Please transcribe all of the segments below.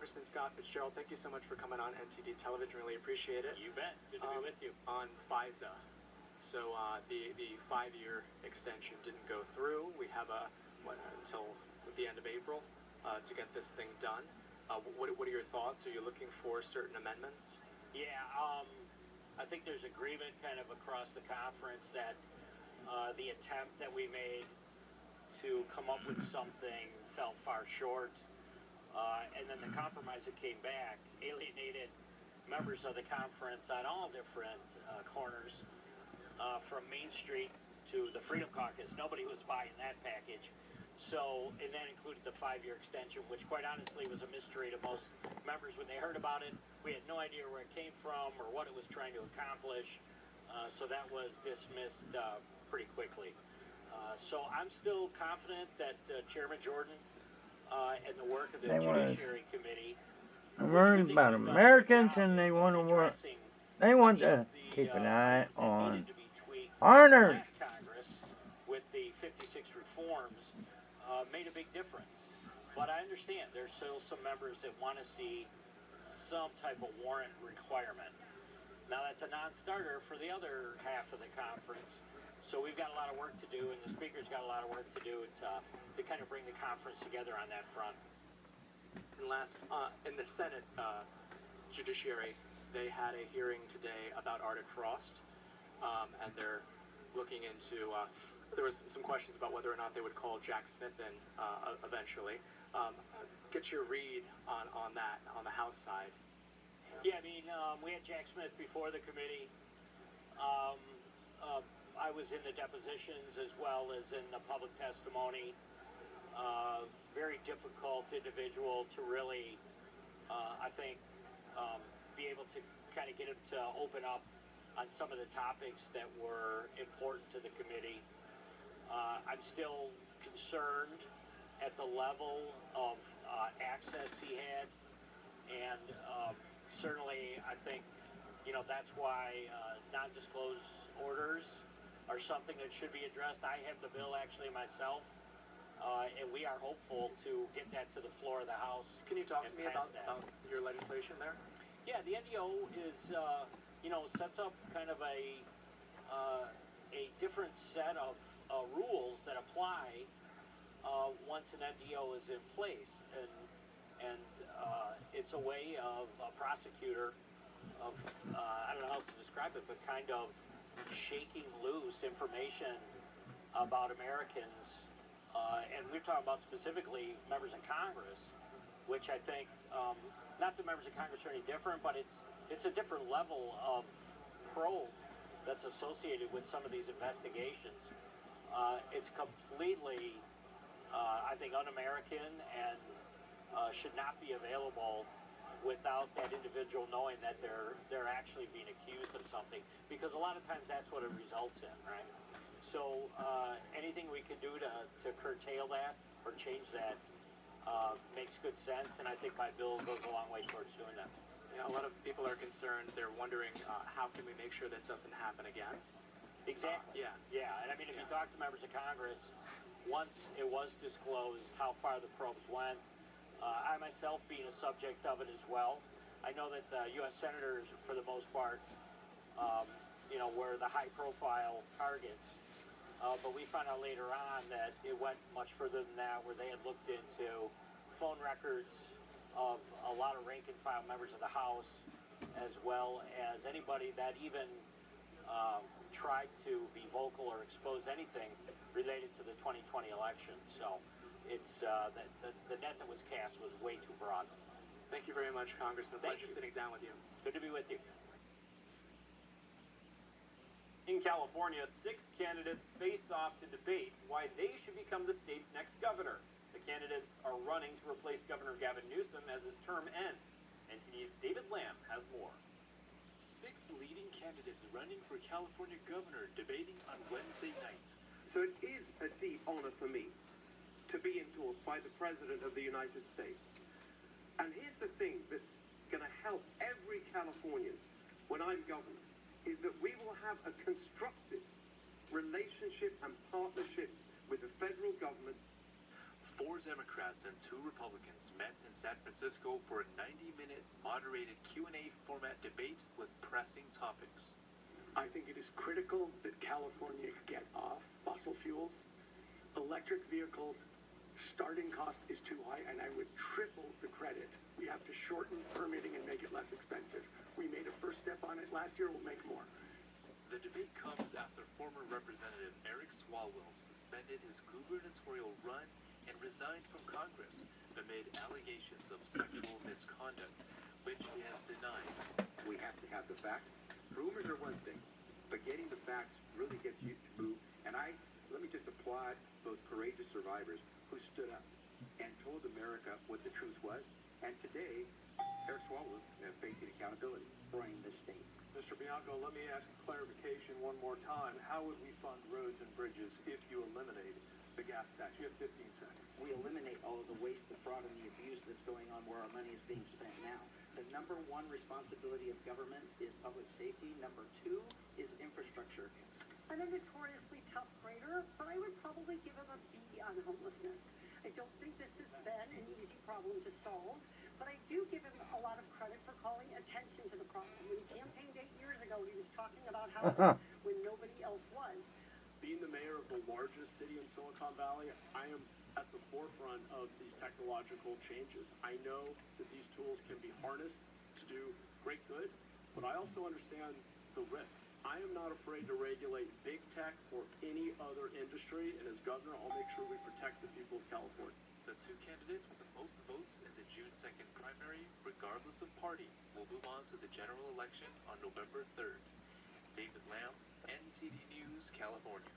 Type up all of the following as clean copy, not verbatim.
Congressman Scott Fitzgerald, thank you so much for coming on NTD Television. Really appreciate it. You bet. Good to be with you. On FISA. So the 5-year extension didn't go through. We have until the end of April to get this thing done. What are your thoughts? Are you looking for certain amendments? Yeah, I think there's agreement kind of across the conference that the attempt that we made to come up with something fell far short. And then the compromise that came back alienated members of the conference on all different corners, from Main Street to the Freedom Caucus. Nobody was buying that package. So, and that included the 5-year extension, which quite honestly was a mystery to most members when they heard about it. We had no idea where it came from or what it was trying to accomplish. So that was dismissed pretty quickly. So I'm still confident that Chairman Jordan and the work of the Judiciary Committee. I'm worried about Americans, and they want to work. They want to keep an eye on foreigners. Congress, with the 56 reforms, made a big difference. But I understand there's still some members that want to see some type of warrant requirement. Now that's a non-starter for the other half of the conference. So we've got a lot of work to do, and the Speaker's got a lot of work to do to kind of bring the conference together on that front. And last, in the Senate Judiciary, they had a hearing today about Arctic frost, and they're looking into, there was some questions about whether or not they would call Jack Smith in eventually. Get your read on that, on the House side. Yeah, I mean, we had Jack Smith before the committee. I was in the depositions as well as in the public testimony. Very difficult individual to really, I think, be able to kind of get him to open up on some of the topics that were important to the committee. I'm still concerned at the level of access he had, and certainly I think, that's why non-disclosed orders are something that should be addressed. I have the bill actually myself, and we are hopeful to get that to the floor of the House. Can you talk to me about your legislation there? Yeah, the NDO is, sets up kind of a different set of rules that apply once an NDO is in place, and it's a way of a prosecutor of, I don't know how else to describe it, but kind of shaking loose information about Americans, and we're talking about specifically members of Congress, which I think, not that members of Congress are any different, but it's a different level of probe that's associated with some of these investigations. It's completely, I think, un-American and should not be available without that individual knowing that they're actually being accused of something, because a lot of times that's what it results in, right? So anything we can do to curtail that or change that makes good sense, and I think my bill goes a long way towards doing that. Yeah, a lot of people are concerned. They're wondering how can we make sure this doesn't happen again? Exactly. Yeah, and I mean, if you talk to members of Congress, once it was disclosed how far the probes went, I myself being a subject of it as well, I know that U.S. senators, for the most part, were the high-profile targets. But we found out later on that it went much further than that, where they had looked into phone records of a lot of rank-and-file members of the House, as well as anybody that even tried to be vocal or expose anything related to the 2020 election. So it's the net that was cast was way too broad. Thank you very much, Congressman. Pleasure sitting down with you. Good to be with you. In California, 6 candidates face off to debate why they should become the state's next governor. The candidates are running to replace Governor Gavin Newsom as his term ends. NTD's David Lamb has more. 6 leading candidates running for California governor debating on Wednesday night. So it is a deep honor for me to be endorsed by the President of the United States. And here's the thing that's going to help every Californian when I'm governor, is that we will have a constructive relationship and partnership with the federal government. 4 Democrats and 2 Republicans met in San Francisco for a 90-minute moderated Q&A format debate with pressing topics. I think it is critical that California get off fossil fuels. Electric vehicles, starting cost is too high, and I would triple the credit. We have to shorten permitting and make it less expensive. We made a first step on it last year, we'll make more. The debate comes after former Representative Eric Swalwell suspended his gubernatorial run and resigned from Congress amid allegations of sexual misconduct, which he has denied. We have to have the facts. Rumors are one thing, but getting the facts really gets you to move. And let me just applaud those courageous survivors who stood up and told America what the truth was. And today, Eric Swalwell is facing accountability. Running this state. Mr. Bianco, let me ask clarification one more time. How would we fund roads and bridges if you eliminate the gas tax? You have 15 seconds. We eliminate all of the waste, the fraud, and the abuse that's going on where our money is being spent now. The number one responsibility of government is public safety. Number two is infrastructure. I'm a notoriously tough grader, but I would probably give him a B on homelessness. I don't think this has been an easy problem to solve, but I do give him a lot of credit for calling attention to the problem. When he campaigned 8 years ago, he was talking about housing when nobody else was. Being the mayor of the largest city in Silicon Valley, I am at the forefront of these technological changes. I know that these tools can be harnessed to do great good, but I also understand the risks. I am not afraid to regulate big tech or any other industry, and as governor, I'll make sure we protect the people of California. The 2 candidates with the most votes in the June 2nd primary, regardless of party, will move on to the general election on November 3rd. David Lamb, NTD News, California.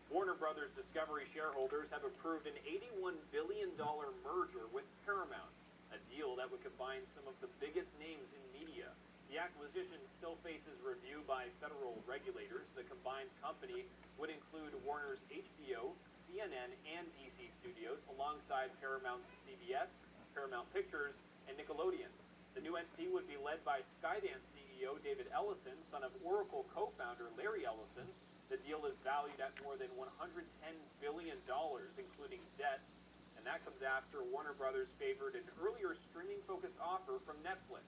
Warner Brothers Discovery shareholders have approved an $81 billion merger with Paramount, a deal that would combine some of the biggest names in media. The acquisition still faces review by federal regulators. The combined company would include Warner's HBO, CNN, and DC studios, alongside Paramount's CBS, Paramount Pictures, and Nickelodeon. The new entity would be led by Skydance CEO David Ellison, son of Oracle co-founder Larry Ellison. The deal is valued at more than $110 billion, including debt, and that comes after Warner Brothers favored an earlier streaming-focused offer from Netflix.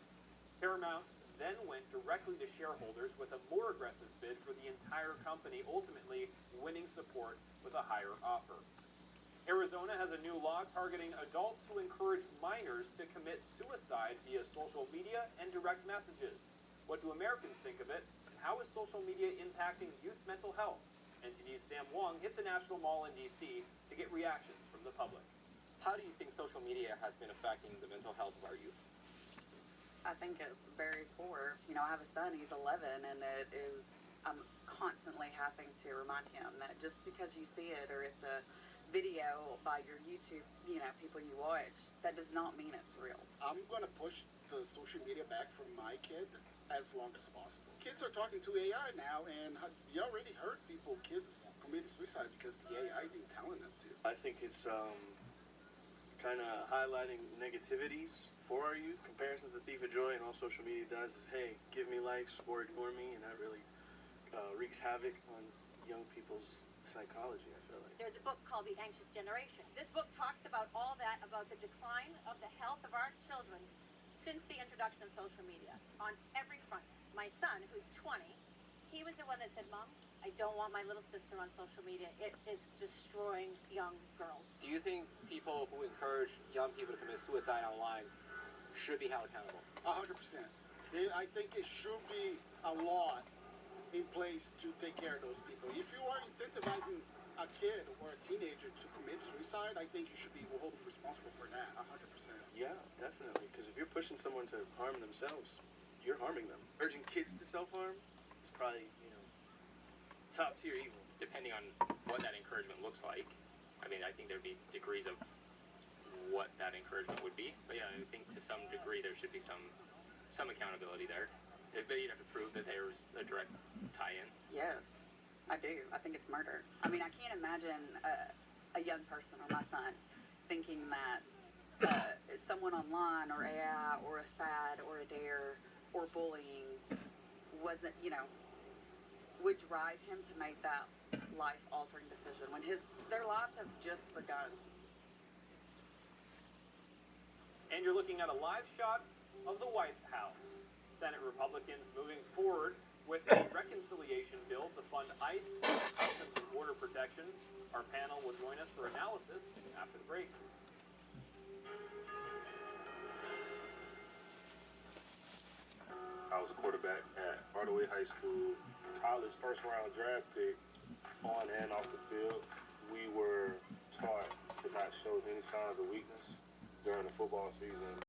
Paramount then went directly to shareholders with a more aggressive bid for the entire company, ultimately winning support with a higher offer. Arizona has a new law targeting adults who encourage minors to commit suicide via social media and direct messages. What do Americans think of it? And how is social media impacting youth mental health? NTD's Sam Wong hit the National Mall in D.C. to get reactions from the public. How do you think social media has been affecting the mental health of our youth? I think it's very poor. You know, I have a son, he's 11, and I'm constantly having to remind him that just because you see it or it's a video by your YouTube, people you watch, that does not mean it's real. I'm going to push the social media back for my kid as long as possible. Kids are talking to AI now, and you already heard kids committing suicide because the AI been telling them to. I think it's kind of highlighting negativities for our youth. Comparisons the thief of joy and all social media does is, hey, give me likes or ignore me, and that really wreaks havoc on young people's psychology, I feel like. There's a book called The Anxious Generation. This book talks about all that, about the decline of the health of our children since the introduction of social media on every front. My son, who's 20, he was the one that said, Mom, I don't want my little sister on social media. It is destroying young girls. Do you think people who encourage young people to commit suicide online should be held accountable? 100%. I think it should be a law in place to take care of those people. If you are incentivizing a kid or a teenager to commit suicide, I think you should be held responsible for that, 100%. Yeah, definitely, because if you're pushing someone to harm themselves, you're harming them. Urging kids to self-harm is probably, top tier evil. Depending on what that encouragement looks like. I mean, I think there'd be degrees of what that encouragement would be. But yeah, I think to some degree there should be some accountability there. But you'd have to prove that there was a direct tie-in. Yes, I do. I think it's murder. I mean, I can't imagine a young person or my son thinking that someone online or AI or a fad or a dare or bullying wasn't, would drive him to make that life-altering decision when their lives have just begun. And you're looking at a live shot of the White House. Senate Republicans moving forward with a reconciliation bill to fund ICE, Customs and Border Protection. Our panel will join us for analysis after the break. I was a quarterback at Hardaway High School, college first round draft pick, on and off the field. We were taught to not show any signs of weakness during the football season.